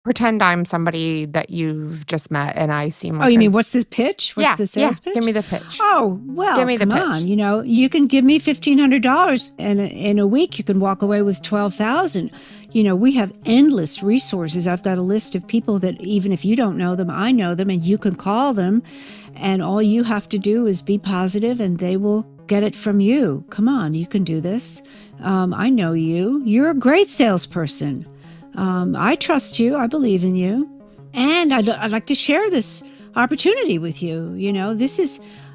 Pretend I'm somebody that you've just met and I seem Oh, like you mean what's this pitch? What's Yeah, the sales pitch? give me the pitch. Oh, well, Give me the come pitch. on. You can give me $1,500 and in a week you can walk away with $12,000. We have endless resources. I've got a list of people that even if you don't know them, I know them, and you can call them, and all you have to do is be positive and they will get it from you. Come on, you can do this. I know you. You're a great salesperson. I trust you. I believe in you. And I'd like to share this opportunity with you.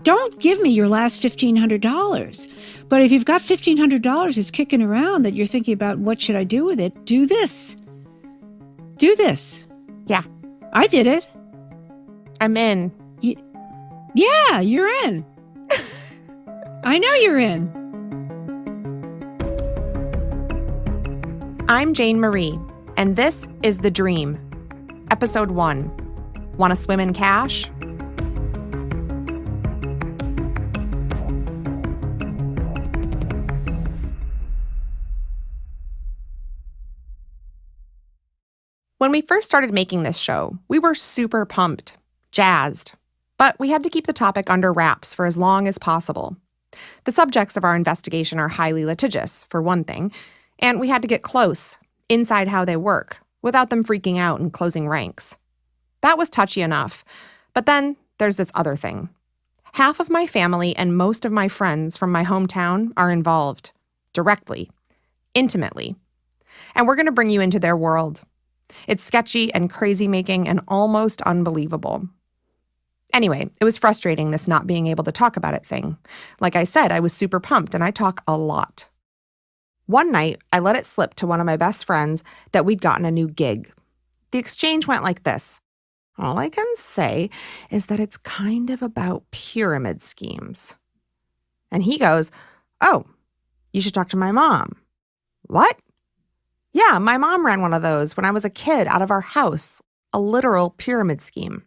Don't give me your last $1,500. But if you've got $1,500 that's kicking around that you're thinking about what should I do with it, do this. Do this. Yeah. I did it. I'm in. Yeah, you're in. I know you're in. I'm Jane Marie, and this is The Dream. Episode 1. Want to swim in cash? When we first started making this show, we were super pumped, jazzed. But we had to keep the topic under wraps for as long as possible. The subjects of our investigation are highly litigious, for one thing, and we had to get close, inside how they work, without them freaking out and closing ranks. That was touchy enough. But then there's this other thing. Half of my family and most of my friends from my hometown are involved, directly, intimately. And we're going to bring you into their world. It's sketchy and crazy-making and almost unbelievable. Anyway, it was frustrating, this not being able to talk about it thing. Like I said, I was super pumped and I talk a lot. One night, I let it slip to one of my best friends that we'd gotten a new gig. The exchange went like this. All I can say is that it's kind of about pyramid schemes. And he goes, "Oh, you should talk to my mom." What? Yeah, my mom ran one of those when I was a kid out of our house. A literal pyramid scheme.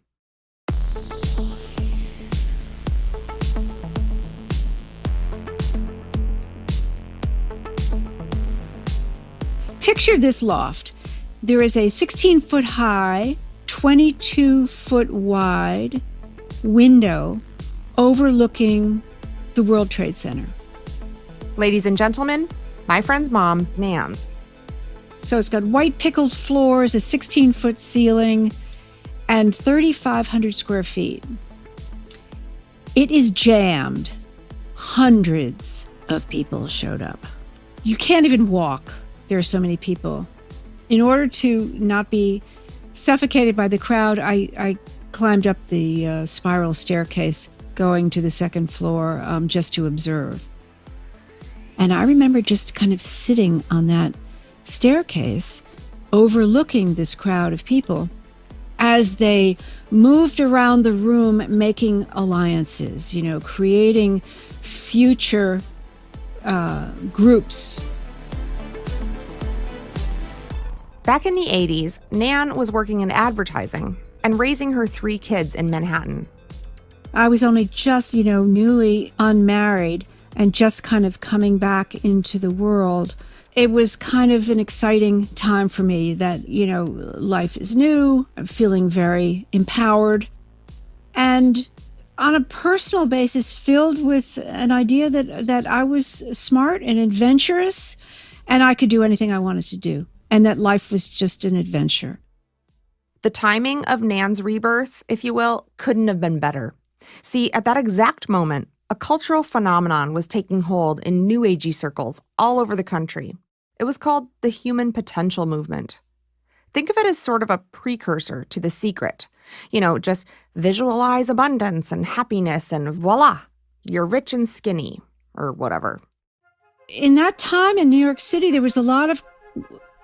Picture this loft. There is a 16-foot high, 22-foot wide window overlooking the World Trade Center. Ladies and gentlemen, my friend's mom, Nan. So it's got white pickled floors, a 16-foot ceiling, and 3,500 square feet. It is jammed. Hundreds of people showed up. You can't even walk. There are so many people. In order to not be suffocated by the crowd, I climbed up the spiral staircase going to the second floor just to observe. And I remember just kind of sitting on that staircase overlooking this crowd of people as they moved around the room making alliances, creating future groups. Back in the 80s, Nan was working in advertising and raising her 3 kids in Manhattan. I was only just, newly unmarried and just kind of coming back into the world. It was kind of an exciting time for me that, life is new. I'm feeling very empowered. And on a personal basis, filled with an idea that I was smart and adventurous and I could do anything I wanted to do. And that life was just an adventure. The timing of Nan's rebirth, if you will, couldn't have been better. See, at that exact moment, a cultural phenomenon was taking hold in New Agey circles all over the country. It was called the Human Potential Movement. Think of it as sort of a precursor to The Secret. Just visualize abundance and happiness and voila, you're rich and skinny, or whatever. In that time in New York City, there was a lot of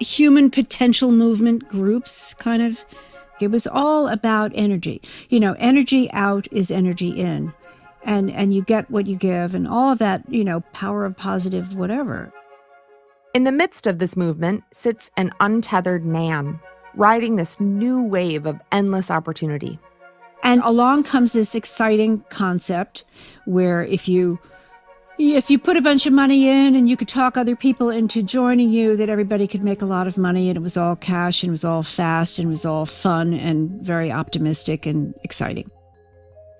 human potential movement groups, kind of. It was all about energy. Energy out is energy in. And you get what you give and all of that, power of positive whatever. In the midst of this movement sits an untethered Nan, riding this new wave of endless opportunity. And along comes this exciting concept where if you If you put a bunch of money in and you could talk other people into joining you, that everybody could make a lot of money, and it was all cash and it was all fast and it was all fun and very optimistic and exciting.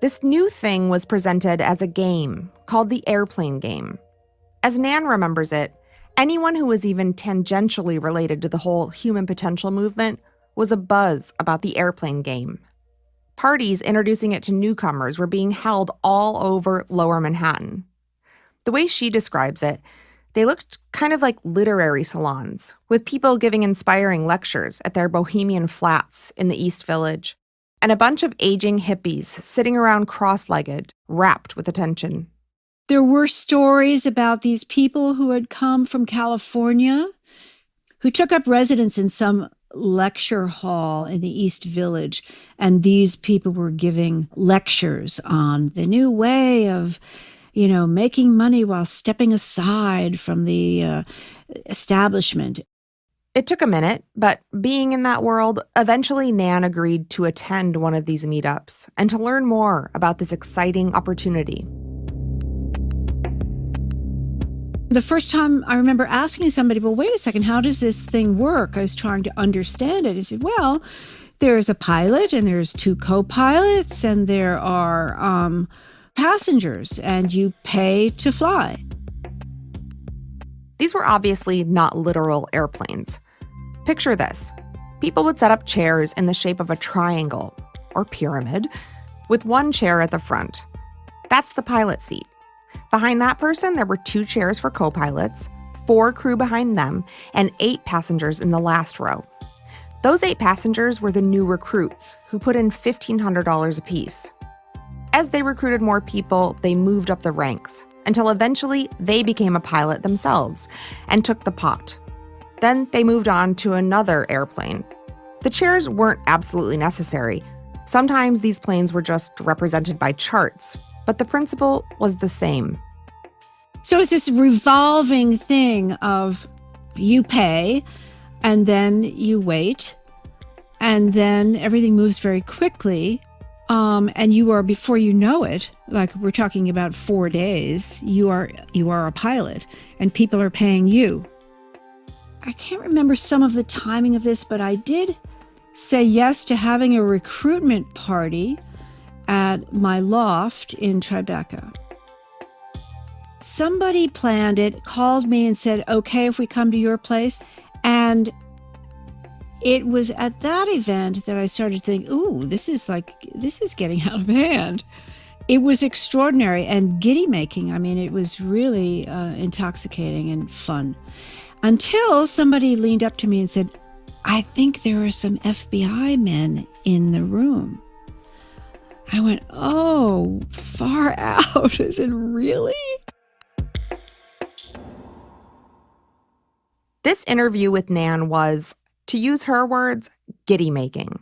This new thing was presented as a game called the airplane game. As Nan remembers it, anyone who was even tangentially related to the whole human potential movement was abuzz about the airplane game. Parties introducing it to newcomers were being held all over Lower Manhattan. The way she describes it, they looked kind of like literary salons, with people giving inspiring lectures at their bohemian flats in the East Village, and a bunch of aging hippies sitting around cross-legged, rapt with attention. There were stories about these people who had come from California, who took up residence in some lecture hall in the East Village, and these people were giving lectures on the new way of making money while stepping aside from the establishment. It took a minute, but being in that world, eventually Nan agreed to attend one of these meetups and to learn more about this exciting opportunity. The first time I remember asking somebody, well, wait a second, how does this thing work? I was trying to understand it. He said, well, there's a pilot and there's 2 co-pilots and there are passengers, and you pay to fly. These were obviously not literal airplanes. Picture this. People would set up chairs in the shape of a triangle, or pyramid, with 1 chair at the front. That's the pilot seat. Behind that person, there were 2 chairs for co-pilots, 4 crew behind them, and 8 passengers in the last row. Those 8 passengers were the new recruits, who put in $1,500 apiece. As they recruited more people, they moved up the ranks, until eventually they became a pilot themselves and took the pot. Then they moved on to another airplane. The chairs weren't absolutely necessary. Sometimes these planes were just represented by charts, but the principle was the same. So it's this revolving thing of you pay, and then you wait, and then everything moves very quickly. And you are, before you know it, like we're talking about 4 days, you are a pilot, and people are paying you. I can't remember some of the timing of this, but I did say yes to having a recruitment party at my loft in Tribeca. Somebody planned it, called me and said, okay, if we come to your place. And it was at that event that I started to think, ooh, this is getting out of hand. It was extraordinary and giddy-making. I mean, it was really intoxicating and fun. Until somebody leaned up to me and said, I think there are some FBI men in the room. I went, oh, far out. I said, really? This interview with Nan was, to use her words, giddy-making.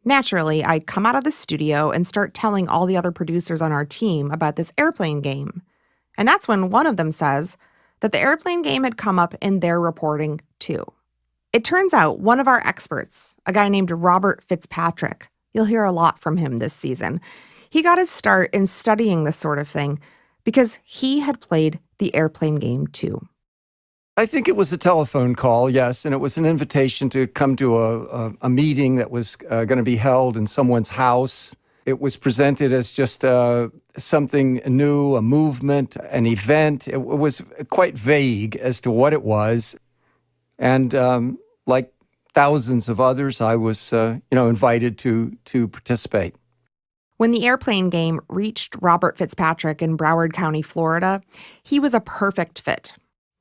Naturally, I come out of the studio and start telling all the other producers on our team about this airplane game. And that's when one of them says that the airplane game had come up in their reporting, too. It turns out one of our experts, a guy named Robert Fitzpatrick, you'll hear a lot from him this season, he got his start in studying this sort of thing because he had played the airplane game, too. I think it was a telephone call, yes, and it was an invitation to come to a meeting that was going to be held in someone's house. It was presented as just something new, a movement, an event. It was quite vague as to what it was. And like thousands of others, I was invited to participate. When the airplane game reached Robert Fitzpatrick in Broward County, Florida, he was a perfect fit.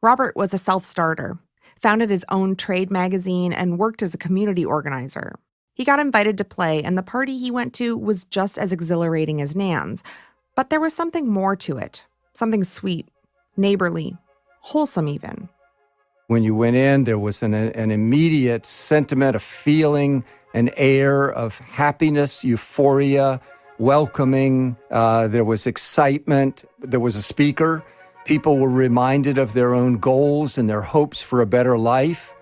Robert was a self-starter, founded his own trade magazine, and worked as a community organizer. He got invited to play, and the party he went to was just as exhilarating as Nan's. But there was something more to it, something sweet, neighborly, wholesome even. When you went in, there was an immediate sentiment, a feeling, an air of happiness, euphoria, welcoming. There was excitement. There was a speaker. People were reminded of their own goals and their hopes for a better life.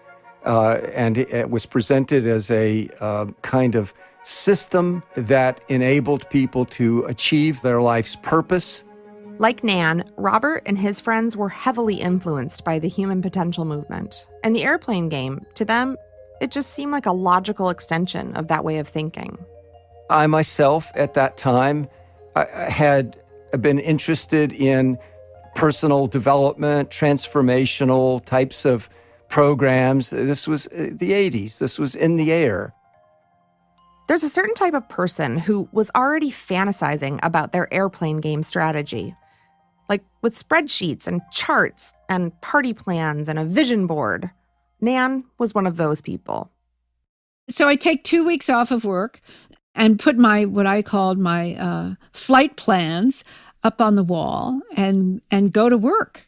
And it was presented as a kind of system that enabled people to achieve their life's purpose. Like Nan, Robert and his friends were heavily influenced by the human potential movement. And the airplane game, to them, it just seemed like a logical extension of that way of thinking. I myself, at that time, I had been interested in personal development, transformational types of programs. This was the 80s. This was in the air. There's a certain type of person who was already fantasizing about their airplane game strategy. Like with spreadsheets and charts and party plans and a vision board. Nan was one of those people. So I take 2 weeks off of work and put what I called my flight plans up on the wall and go to work.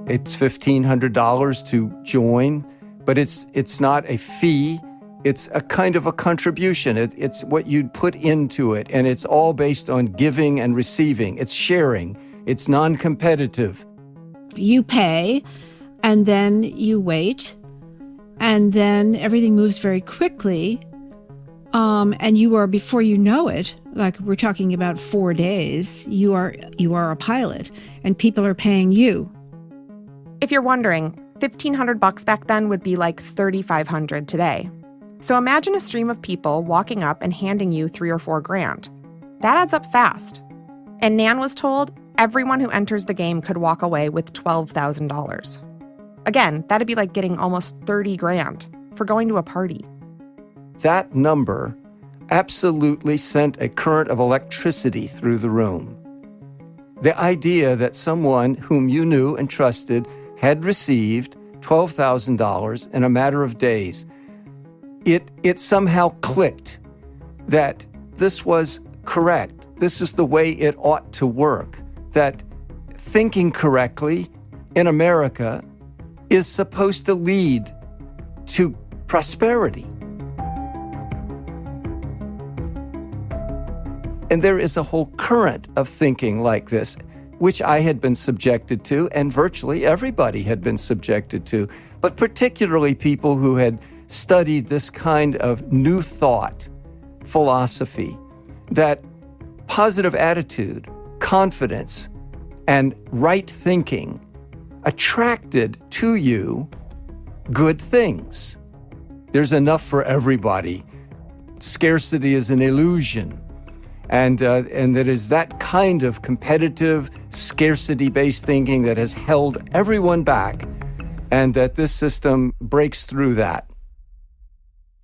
It's $1,500 to join, but it's not a fee. It's a kind of a contribution. It's what you'd put into it, and it's all based on giving and receiving. It's sharing. It's non-competitive. You pay, and then you wait, and then everything moves very quickly. And you are, before you know it, like we're talking about 4 days, you are a pilot, and people are paying you. If you're wondering, $1,500 back then would be like $3,500 today. So imagine a stream of people walking up and handing you $3 or $4 grand. That adds up fast. And Nan was told everyone who enters the game could walk away with $12,000. Again, that'd be like getting almost 30 grand for going to a party. That number absolutely sent a current of electricity through the room. The idea that someone whom you knew and trusted had received $12,000 in a matter of days, it somehow clicked that this was correct. This is the way it ought to work. That thinking correctly in America is supposed to lead to prosperity. And there is a whole current of thinking like this, which I had been subjected to, and virtually everybody had been subjected to, but particularly people who had studied this kind of new thought philosophy, that positive attitude, confidence, and right thinking attracted to you good things. There's enough for everybody. Scarcity is an illusion. And that is that kind of competitive, scarcity-based thinking that has held everyone back, and that this system breaks through that.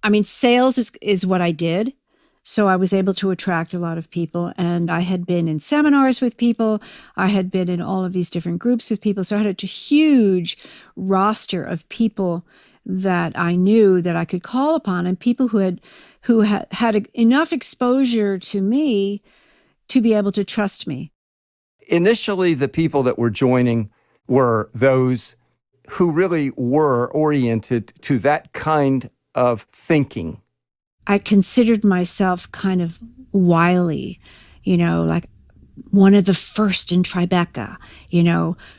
I mean, sales is what I did. So I was able to attract a lot of people, and I had been in seminars with people. I had been in all of these different groups with people. So I had a huge roster of people that I knew that I could call upon, and people who had enough exposure to me to be able to trust me. Initially, the people that were joining were those who really were oriented to that kind of thinking. I considered myself kind of wily, like one of the first in Tribeca,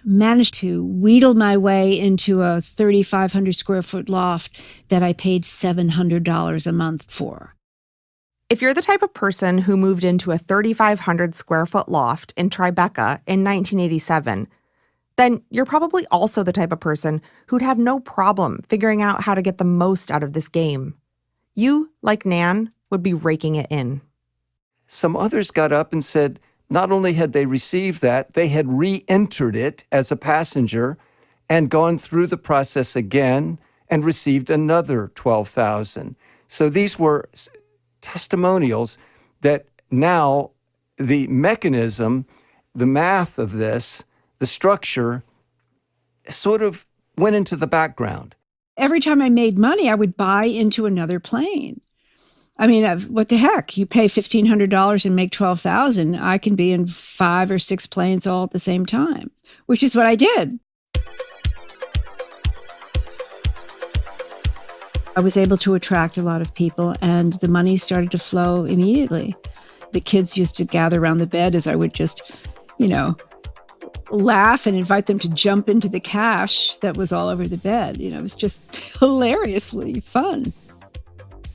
managed to wheedle my way into a 3,500 square foot loft that I paid $700 a month for. If you're the type of person who moved into a 3,500 square foot loft in Tribeca in 1987, then you're probably also the type of person who'd have no problem figuring out how to get the most out of this game. You, like Nan, would be raking it in. Some others got up and said not only had they received that, they had re-entered it as a passenger and gone through the process again and received another $12,000. So these were testimonials that now the mechanism, the math of this, the structure, sort of went into the background. Every time I made money, I would buy into another plane. I mean, what the heck? You pay $1,500 and make $12,000. I can be in 5 or 6 planes all at the same time, which is what I did. I was able to attract a lot of people, and the money started to flow immediately. The kids used to gather around the bed as I would just, laugh and invite them to jump into the cash that was all over the bed. It was just hilariously fun.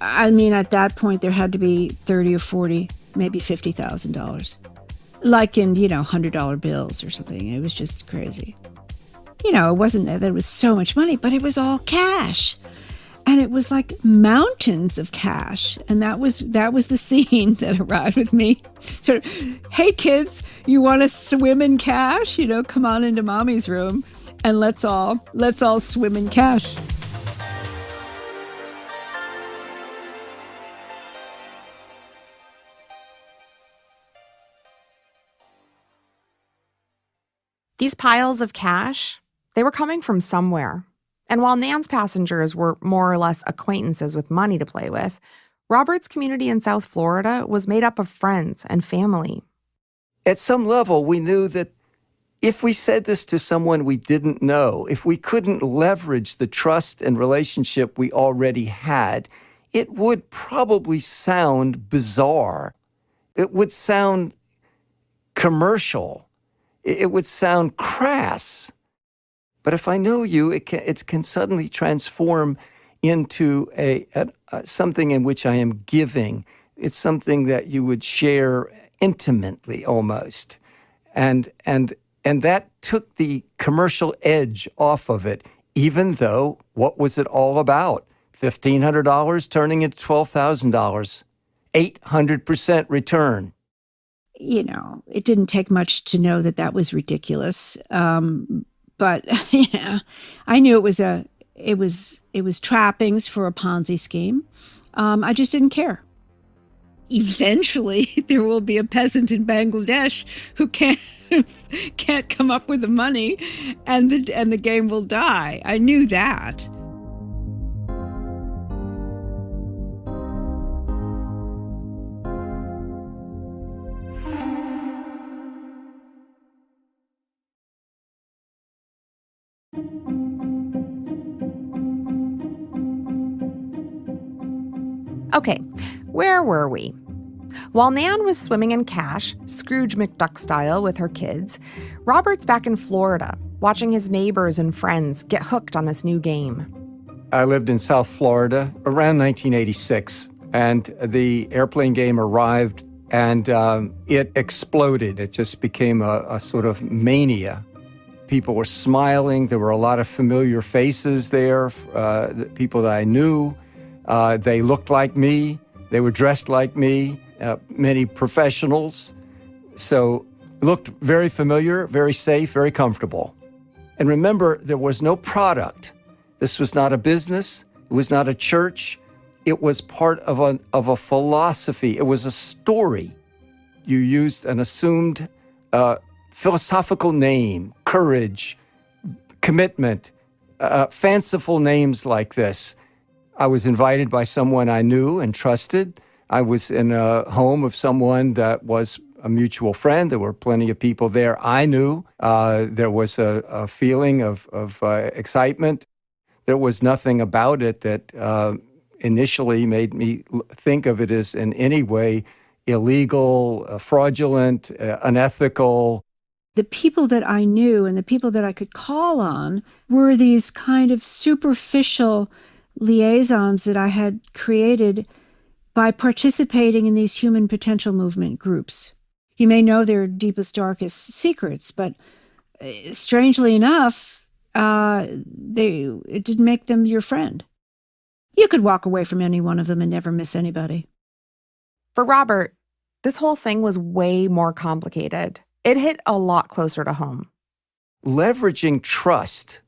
I mean, at that point, there had to be 30 or 40, maybe $50,000. Like in, $100 bills or something. It was just crazy. It wasn't that there was so much money, but it was all cash. And it was like mountains of cash. And that was the scene that arrived with me. Sort of, hey kids, you want to swim in cash? Come on into mommy's room and let's all swim in cash. These piles of cash, they were coming from somewhere. And while Nan's passengers were more or less acquaintances with money to play with, Robert's community in South Florida was made up of friends and family. At some level, we knew that if we said this to someone we didn't know, if we couldn't leverage the trust and relationship we already had, it would probably sound bizarre. It would sound commercial. It would sound crass. But if I know you, it can suddenly transform into something in which I am giving. It's something that you would share intimately almost. And that took the commercial edge off of it, even though what was it all about? $1,500 turning into $12,000, 800% return. It didn't take much to know that was ridiculous. But I knew it was trappings for a Ponzi scheme. I just didn't care. Eventually, there will be a peasant in Bangladesh who can't come up with the money, and the game will die. I knew that. Okay, where were we? While Nan was swimming in cash, Scrooge McDuck style with her kids, Robert's back in Florida, watching his neighbors and friends get hooked on this new game. I lived in South Florida around 1986, and the airplane game arrived, and it exploded. It just became a sort of mania. People were smiling. There were a lot of familiar faces there, people that I knew. They looked like me. They were dressed like me, many professionals. So it looked very familiar, very safe, very comfortable. And remember, there was no product. This was not a business. It was not a church. It was part of a philosophy. It was a story. You used an assumed philosophical name, courage, commitment, fanciful names like this. I was invited by someone I knew and trusted. I was in a home of someone that was a mutual friend. There were plenty of people there I knew. There was a feeling of excitement. There was nothing about it that initially made me think of it as in any way illegal, fraudulent, unethical. The people that I knew and the people that I could call on were these kind of superficial liaisons that I had created by participating in these human potential movement groups. You may know their deepest, darkest secrets, but strangely enough, it didn't make them your friend. You could walk away from any one of them and never miss anybody. For Robert, this whole thing was way more complicated. It hit a lot closer to home. Leveraging trust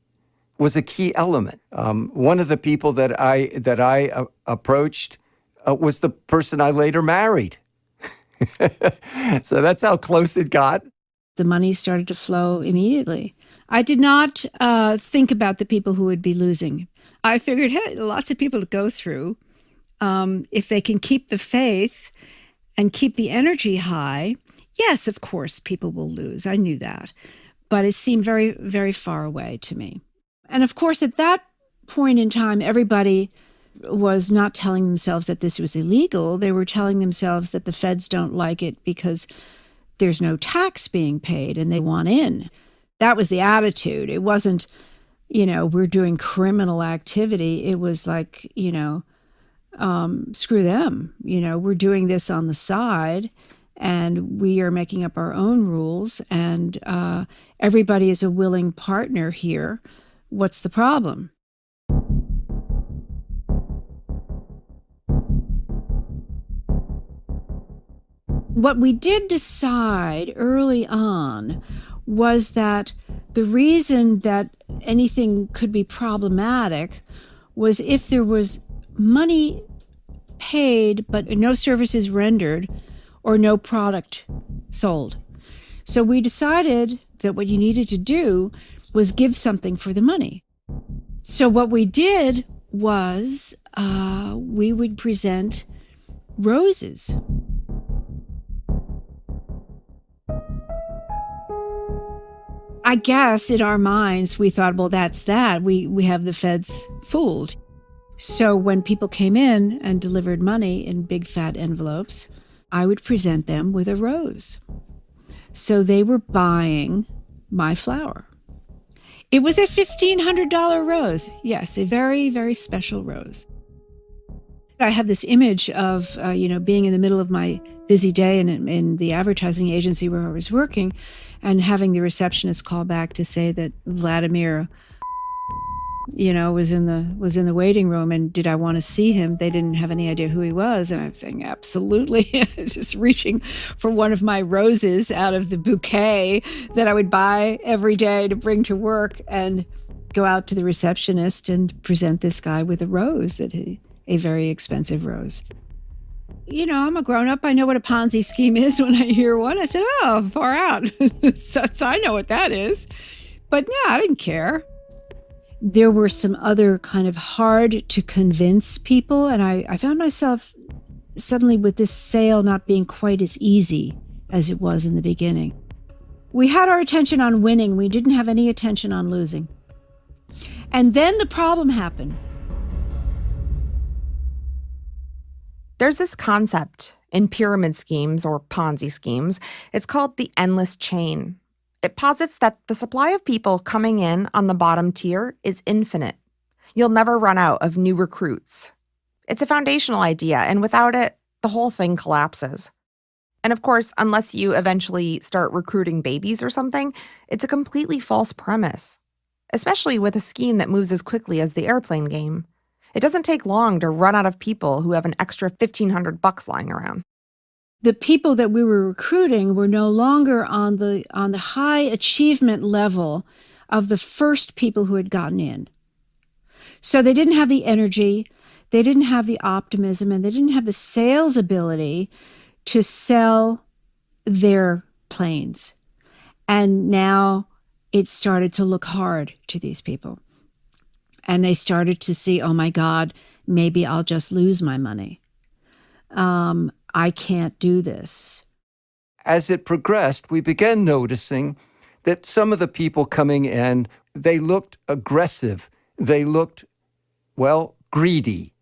was a key element. One of the people that I approached was the person I later married. So that's how close it got. The money started to flow immediately. I did not think about the people who would be losing. I figured, hey, lots of people to go through. If they can keep the faith and keep the energy high, yes, of course, people will lose. I knew that. But it seemed very, very far away to me. And of course, at that point in time, everybody was not telling themselves that this was illegal. They were telling themselves that the feds don't like it because there's no tax being paid and they want in. That was the attitude. It wasn't, we're doing criminal activity. It was like, screw them. We're doing this on the side, and we are making up our own rules, and everybody is a willing partner here. What's the problem? What we did decide early on was that the reason that anything could be problematic was if there was money paid but no services rendered or no product sold. So we decided that what you needed to do was give something for the money. So what we did was we would present roses. I guess in our minds, we thought, well, that's that. We have the feds fooled. So when people came in and delivered money in big fat envelopes, I would present them with a rose. So they were buying my flower. It was a $1,500 rose. Yes, a very, very special rose. I have this image of, being in the middle of my busy day in the advertising agency where I was working, and having the receptionist call back to say that Vladimir, was in the waiting room, and did I want to see him? They didn't have any idea who he was, and I'm saying absolutely. I was just reaching for one of my roses out of the bouquet that I would buy every day to bring to work, and go out to the receptionist and present this guy with a rose a very expensive rose. I'm a grown-up. I know what a Ponzi scheme is when I hear one. I said, oh, far out. so I know what that is. But no, I didn't care. There were some other kind of hard to convince people. And I found myself suddenly with this sale not being quite as easy as it was in the beginning. We had our attention on winning. We didn't have any attention on losing. And then the problem happened. There's this concept in pyramid schemes or Ponzi schemes. It's called the endless chain. It posits that the supply of people coming in on the bottom tier is infinite. You'll never run out of new recruits. It's a foundational idea, and without it, the whole thing collapses. And of course, unless you eventually start recruiting babies or something, it's a completely false premise, especially with a scheme that moves as quickly as the airplane game. It doesn't take long to run out of people who have an extra $1,500 lying around. The people that we were recruiting were no longer on the high achievement level of the first people who had gotten in. So they didn't have the energy, they didn't have the optimism, and they didn't have the sales ability to sell their planes. And now it started to look hard to these people. And they started to see, oh my God, maybe I'll just lose my money. I can't do this. As it progressed, we began noticing that some of the people coming in, they looked aggressive. They looked, greedy.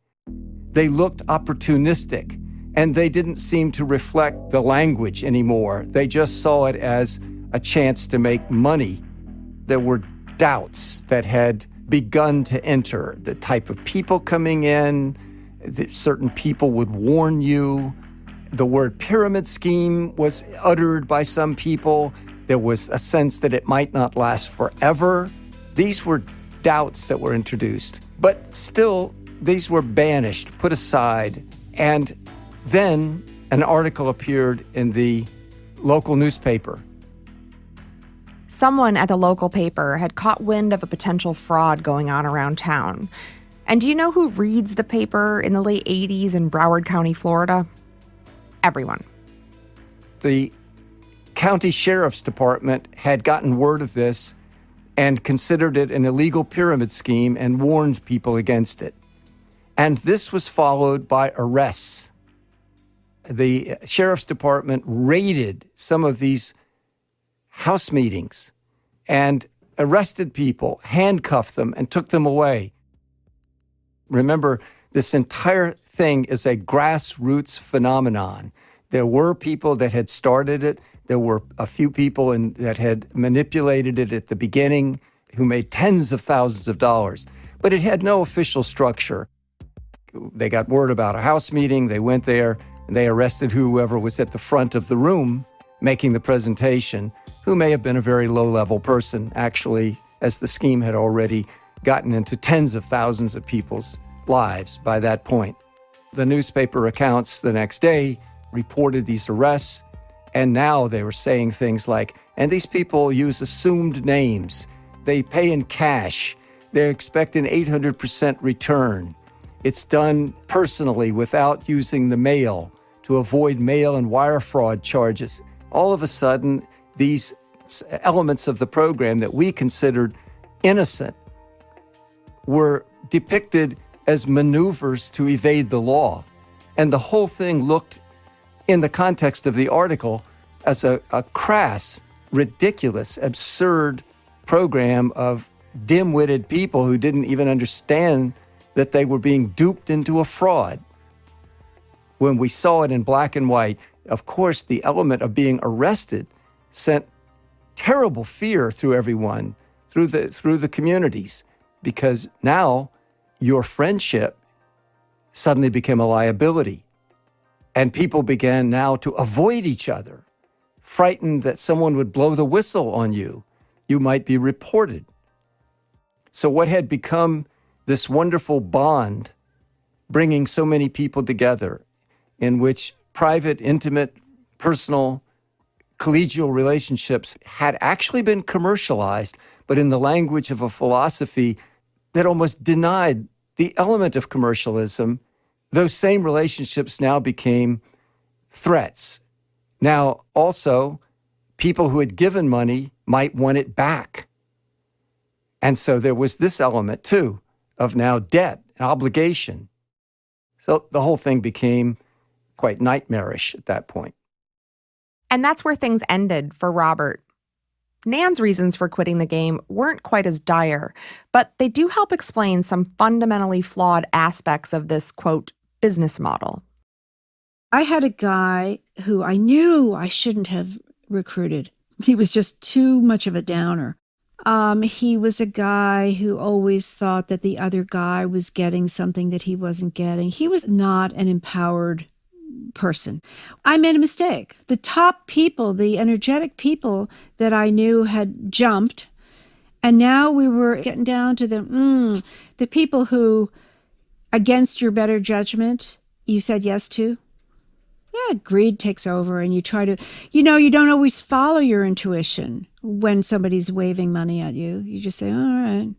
They looked opportunistic. And they didn't seem to reflect the language anymore. They just saw it as a chance to make money. There were doubts that had begun to enter. The type of people coming in, that certain people would warn you. The word pyramid scheme was uttered by some people. There was a sense that it might not last forever. These were doubts that were introduced. But still, these were banished, put aside. And then an article appeared in the local newspaper. Someone at the local paper had caught wind of a potential fraud going on around town. And do you know who reads the paper in the late 80s in Broward County, Florida? Everyone. The county sheriff's department had gotten word of this and considered it an illegal pyramid scheme and warned people against it. And this was followed by arrests. The sheriff's department raided some of these house meetings and arrested people, handcuffed them, and took them away. Remember, this entire thing is a grassroots phenomenon. There were people that had started it. There were a few people that had manipulated it at the beginning who made tens of thousands of dollars. But it had no official structure. They got word about a House meeting. They went there and they arrested whoever was at the front of the room making the presentation, who may have been a very low-level person, actually, as the scheme had already gotten into tens of thousands of people's lives by that point. The newspaper accounts the next day reported these arrests, and now they were saying things like, and these people use assumed names. They pay in cash. They expect an 800% return. It's done personally without using the mail to avoid mail and wire fraud charges. All of a sudden, these elements of the program that we considered innocent were depicted as maneuvers to evade the law. And the whole thing looked, in the context of the article, as a crass, ridiculous, absurd program of dim-witted people who didn't even understand that they were being duped into a fraud. When we saw it in black and white, of course, the element of being arrested sent terrible fear through everyone, through the communities, because now your friendship suddenly became a liability. And people began now to avoid each other, frightened that someone would blow the whistle on you. You might be reported. So what had become this wonderful bond, bringing so many people together, in which private, intimate, personal, collegial relationships had actually been commercialized, but in the language of a philosophy that almost denied the element of commercialism, those same relationships now became threats. Now, also, people who had given money might want it back. And so there was this element, too, of now debt and obligation. So the whole thing became quite nightmarish at that point. And that's where things ended for Robert. Nan's reasons for quitting the game weren't quite as dire, but they do help explain some fundamentally flawed aspects of this, quote, business model. I had a guy who I knew I shouldn't have recruited. He was just too much of a downer. He was a guy who always thought that the other guy was getting something that he wasn't getting. He was not an empowered person. I made a mistake. The top people, the energetic people that I knew had jumped, and now we were getting down to the people who, against your better judgment, you said yes to. Yeah, greed takes over and you try to, you don't always follow your intuition when somebody's waving money at you. You just say, all right.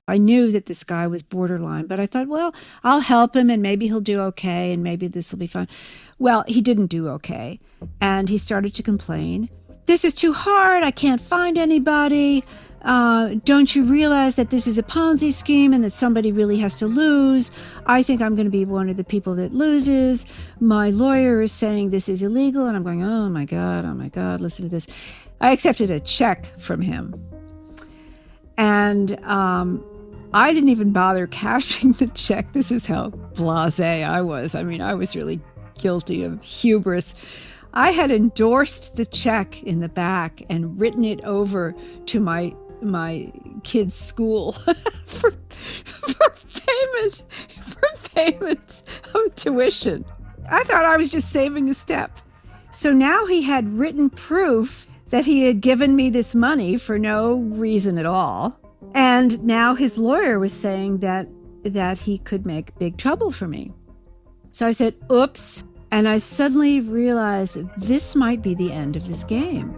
I knew that this guy was borderline, but I thought, well, I'll help him and maybe he'll do okay and maybe this will be fun. Well, he didn't do okay. And he started to complain. This is too hard. I can't find anybody. Don't you realize that this is a Ponzi scheme and that somebody really has to lose? I think I'm going to be one of the people that loses. My lawyer is saying this is illegal. And I'm going, oh my God, listen to this. I accepted a check from him. And I didn't even bother cashing the check. This is how blasé I was. I mean, I was really guilty of hubris. I had endorsed the check in the back and written it over to my kids' school for payment of tuition. I thought I was just saving a step. So now he had written proof that he had given me this money for no reason at all. And now his lawyer was saying that he could make big trouble for me. So I said, oops. And I suddenly realized that this might be the end of this game.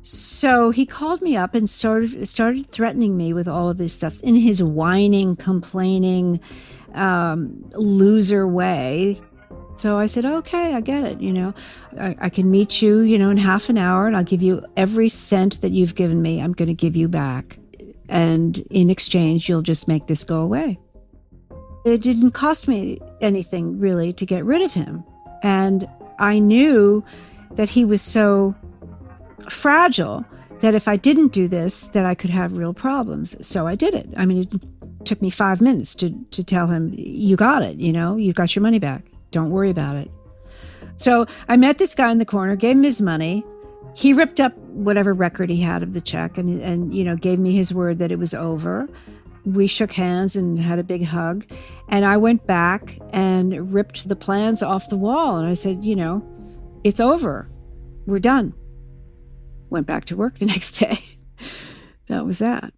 So he called me up and started threatening me with all of this stuff in his whining, complaining, loser way. So I said, okay, I get it. I can meet you, in half an hour and I'll give you every cent that you've given me. I'm going to give you back. And in exchange, you'll just make this go away. It didn't cost me anything really to get rid of him. And I knew that he was so fragile that if I didn't do this, that I could have real problems. So I did it. I mean, it took me 5 minutes to tell him, you got it, you've got your money back. Don't worry about it. So I met this guy in the corner, gave him his money, He ripped up whatever record he had of the check and gave me his word that it was over. We shook hands and had a big hug. And I went back and ripped the plans off the wall. And I said, it's over. We're done. Went back to work the next day. That was that.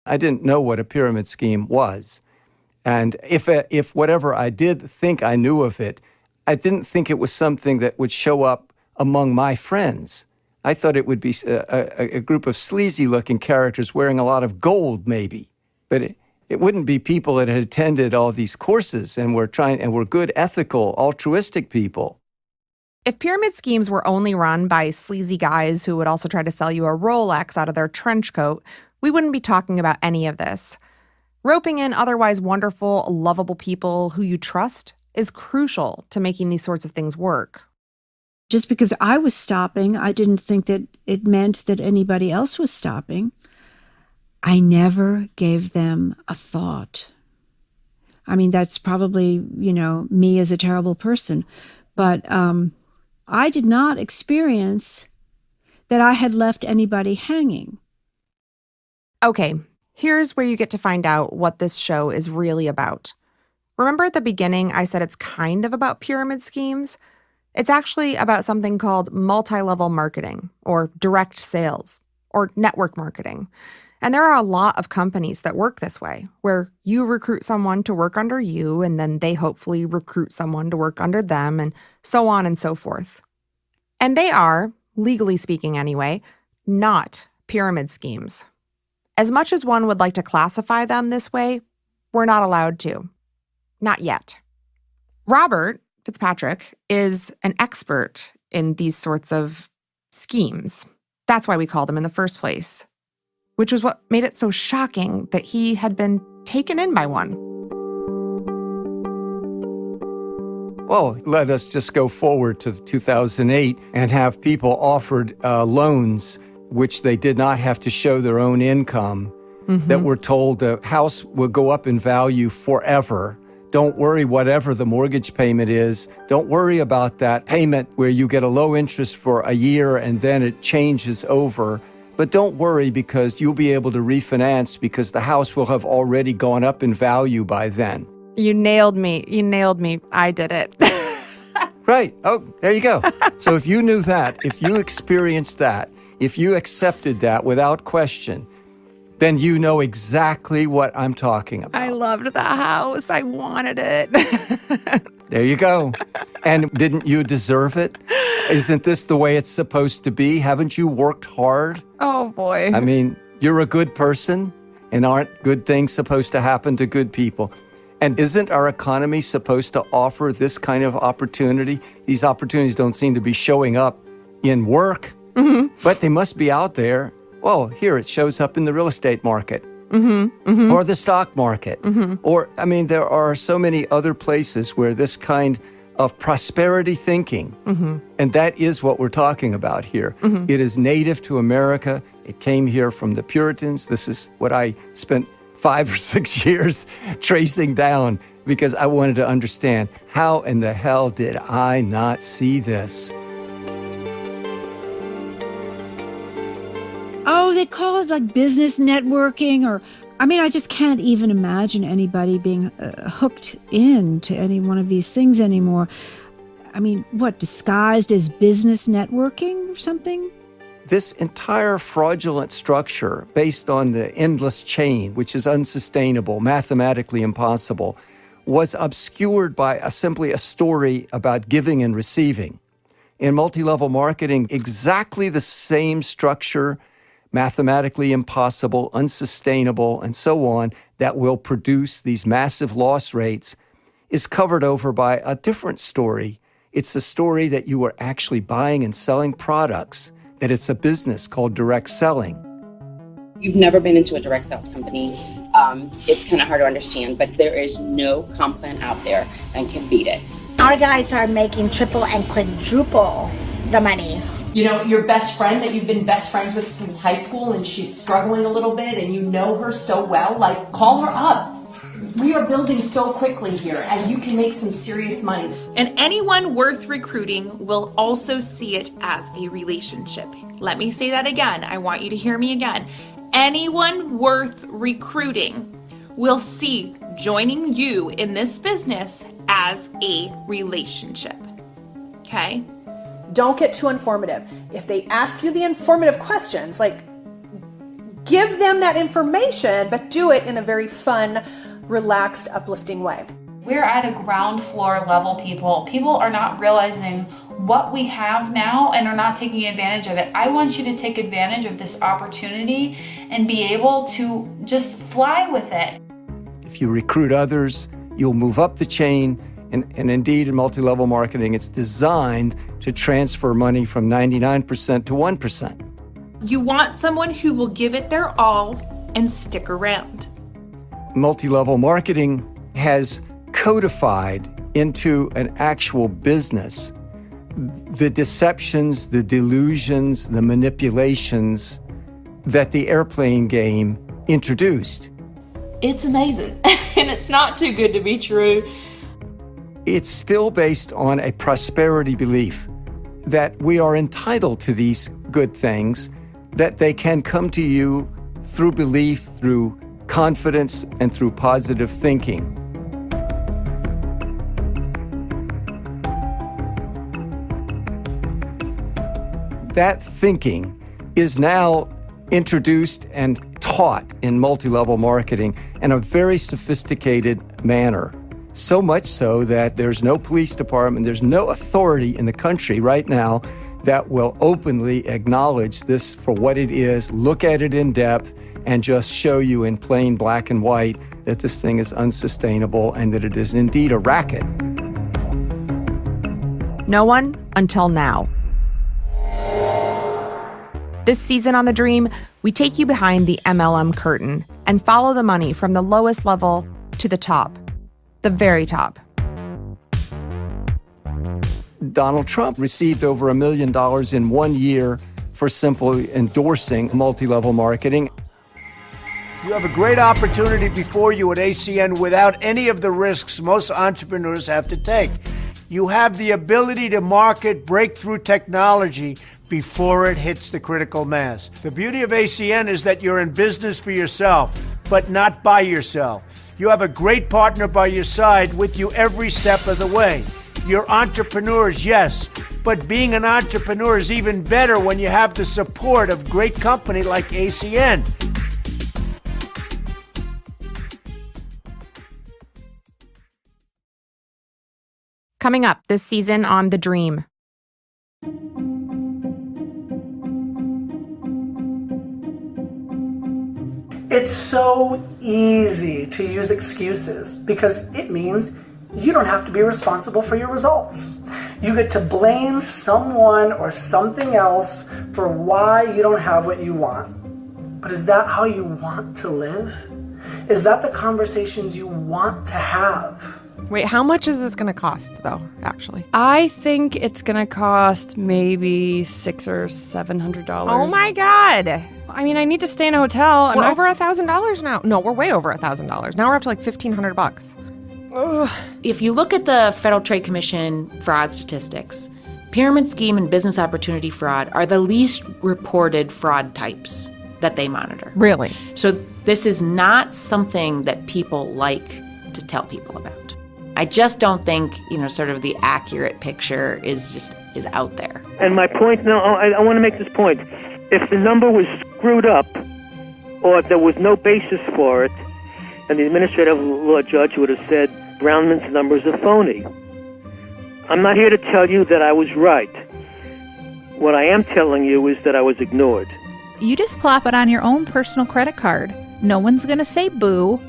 I didn't know what a pyramid scheme was. And if whatever I did think I knew of it, I didn't think it was something that would show up among my friends. I thought it would be a group of sleazy-looking characters wearing a lot of gold, maybe. But it wouldn't be people that had attended all these courses and were good, ethical, altruistic people. If pyramid schemes were only run by sleazy guys who would also try to sell you a Rolex out of their trench coat, we wouldn't be talking about any of this. Roping in otherwise wonderful, lovable people who you trust is crucial to making these sorts of things work. Just because I was stopping, I didn't think that it meant that anybody else was stopping. I never gave them a thought. I mean, that's probably, me as a terrible person. But I did not experience that I had left anybody hanging. Okay, here's where you get to find out what this show is really about. Remember at the beginning I said it's kind of about pyramid schemes? It's actually about something called multi-level marketing, or direct sales, or network marketing. And there are a lot of companies that work this way, where you recruit someone to work under you, and then they hopefully recruit someone to work under them, and so on and so forth. And they are, legally speaking anyway, not pyramid schemes. As much as one would like to classify them this way, we're not allowed to. Not yet. Robert Fitzpatrick is an expert in these sorts of schemes. That's why we called him in the first place, which was what made it so shocking that he had been taken in by one. Well, let us just go forward to 2008 and have people offered loans which they did not have to show their own income, that were told the house will go up in value forever. Don't worry whatever the mortgage payment is. Don't worry about that payment where you get a low interest for a year and then it changes over. But don't worry because you'll be able to refinance because the house will have already gone up in value by then. You nailed me. I did it. Right. Oh, there you go. So if you knew that, if you experienced that, if you accepted that without question, then you know exactly what I'm talking about. I loved the house. I wanted it. There you go. And didn't you deserve it? Isn't this the way it's supposed to be? Haven't you worked hard? Oh, boy. I mean, you're a good person, and aren't good things supposed to happen to good people? And isn't our economy supposed to offer this kind of opportunity? These opportunities don't seem to be showing up in work, but they must be out there. Well, here it shows up in the real estate market or the stock market. Or, I mean, there are so many other places where this kind of prosperity thinking, and that is what we're talking about here. It is native to America. It came here from the Puritans. This is what I spent 5 or 6 years tracing down because I wanted to understand how in the hell did I not see this? Oh, they call it like business networking I just can't even imagine anybody being hooked into any one of these things anymore. I mean, what, disguised as business networking or something? This entire fraudulent structure based on the endless chain, which is unsustainable, mathematically impossible, was obscured by simply a story about giving and receiving. In multi-level marketing, exactly the same structure, mathematically impossible, unsustainable, and so on, that will produce these massive loss rates, is covered over by a different story. It's the story that you are actually buying and selling products, that it's a business called direct selling. You've never been into a direct sales company. It's kind of hard to understand, but there is no comp plan out there that can beat it. Our guys are making triple and quadruple the money. You know, your best friend that you've been best friends with since high school and she's struggling a little bit and you know her so well, like, call her up. We are building so quickly here, and you can make some serious money. And anyone worth recruiting will also see it as a relationship. Let me say that again. I want you to hear me again. Anyone worth recruiting will see joining you in this business as a relationship. Okay? Don't get too informative. If they ask you the informative questions, like, give them that information, but do it in a very fun, relaxed, uplifting way. We're at a ground floor level, people. People are not realizing what we have now and are not taking advantage of it. I want you to take advantage of this opportunity and be able to just fly with it. If you recruit others, you'll move up the chain. And indeed, in multi-level marketing, it's designed to transfer money from 99% to 1%. You want someone who will give it their all and stick around. Multi-level marketing has codified into an actual business the deceptions, the delusions, the manipulations that the airplane game introduced. It's amazing, and it's not too good to be true. It's still based on a prosperity belief that we are entitled to these good things, that they can come to you through belief, through confidence, and through positive thinking. That thinking is now introduced and taught in multi-level marketing in a very sophisticated manner. So much so that there's no police department, there's no authority in the country right now that will openly acknowledge this for what it is, look at it in depth, and just show you in plain black and white that this thing is unsustainable and that it is indeed a racket. No one until now. This season on The Dream, we take you behind the MLM curtain and follow the money from the lowest level to the top, the very top. Donald Trump received over $1 million in 1 year for simply endorsing multi-level marketing. You have a great opportunity before you at ACN without any of the risks most entrepreneurs have to take. You have the ability to market breakthrough technology before it hits the critical mass. The beauty of ACN is that you're in business for yourself, but not by yourself. You have a great partner by your side with you every step of the way. You're entrepreneurs, yes, but being an entrepreneur is even better when you have the support of great company like ACN. Coming up this season on The Dream. It's so easy to use excuses because it means you don't have to be responsible for your results. You get to blame someone or something else for why you don't have what you want. But is that how you want to live? Is that the conversations you want to have? Wait, how much is this going to cost, though, actually? I think it's going to cost maybe $600 or $700. Oh, my God. I mean, I need to stay in a hotel. We're over $1,000 now. No, we're way over $1,000. Now we're up to like $1,500. Ugh. If you look at the Federal Trade Commission fraud statistics, pyramid scheme and business opportunity fraud are the least reported fraud types that they monitor. Really? So this is not something that people like to tell people about. I just don't think, sort of the accurate picture is out there. And my point, I want to make this point. If the number was screwed up, or if there was no basis for it, and the administrative law judge would have said Brownman's numbers are phony. I'm not here to tell you that I was right. What I am telling you is that I was ignored. You just plop it on your own personal credit card. No one's going to say boo.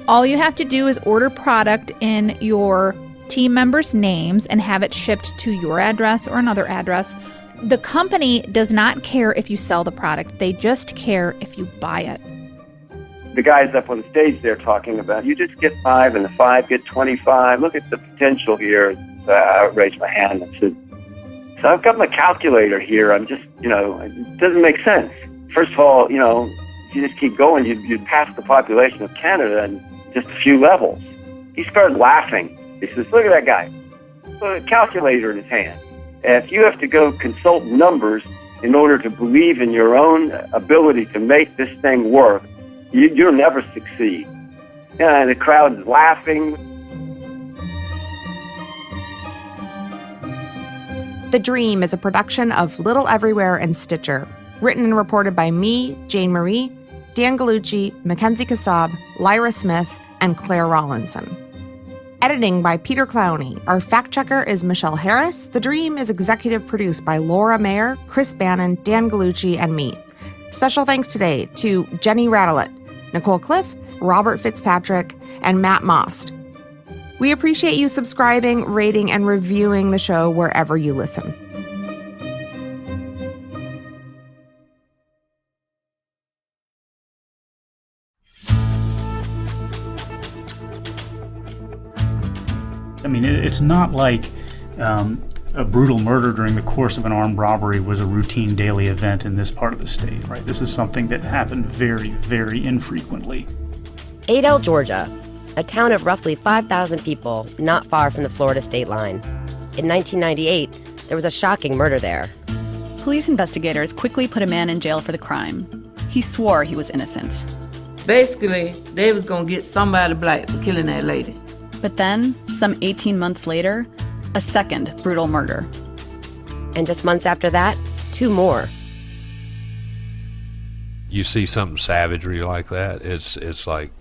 All you have to do is order product in your team members' names and have it shipped to your address or another address. The company does not care if you sell the product. They just care if you buy it. The guys up on stage there talking about, you just get 5 and the 5 get 25. Look at the potential here. I raised my hand and said, so I've got my calculator here. I'm just, it doesn't make sense. First of all, you just keep going. You'd pass the population of Canada, and just a few levels. He started laughing. He says, look at that guy. Put a calculator in his hand. If you have to go consult numbers in order to believe in your own ability to make this thing work, you'll never succeed. And the crowd is laughing. The Dream is a production of Little Everywhere and Stitcher, written and reported by me, Jane Marie, Dan Gallucci, Mackenzie Kassab, Lyra Smith, and Claire Rawlinson. Editing by Peter Clowney. Our fact checker is Michelle Harris. The Dream is executive produced by Laura Mayer, Chris Bannon, Dan Gallucci, and me. Special thanks today to Jenny Radelet, Nicole Cliff, Robert Fitzpatrick, and Matt Most. We appreciate you subscribing, rating, and reviewing the show wherever you listen. I mean, it's not like a brutal murder during the course of an armed robbery was a routine daily event in this part of the state, right? This is something that happened very, very infrequently. Adel, Georgia, a town of roughly 5,000 people not far from the Florida state line. In 1998, there was a shocking murder there. Police investigators quickly put a man in jail for the crime. He swore he was innocent. Basically, they was gonna get somebody black for killing that lady. But then, some 18 months later, a second brutal murder. And just months after that, 2 more. You see something savagery like that, it's like,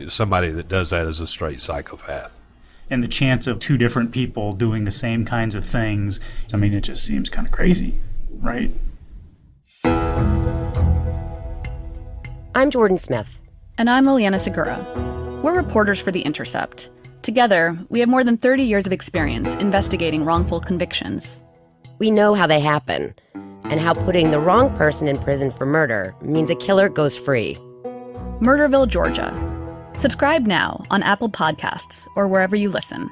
somebody that does that is a straight psychopath. And the chance of 2 different people doing the same kinds of things, I mean, it just seems kind of crazy, right? I'm Jordan Smith. And I'm Liliana Segura. We're reporters for The Intercept. Together, we have more than 30 years of experience investigating wrongful convictions. We know how they happen, and how putting the wrong person in prison for murder means a killer goes free. Murderville, Georgia. Subscribe now on Apple Podcasts or wherever you listen.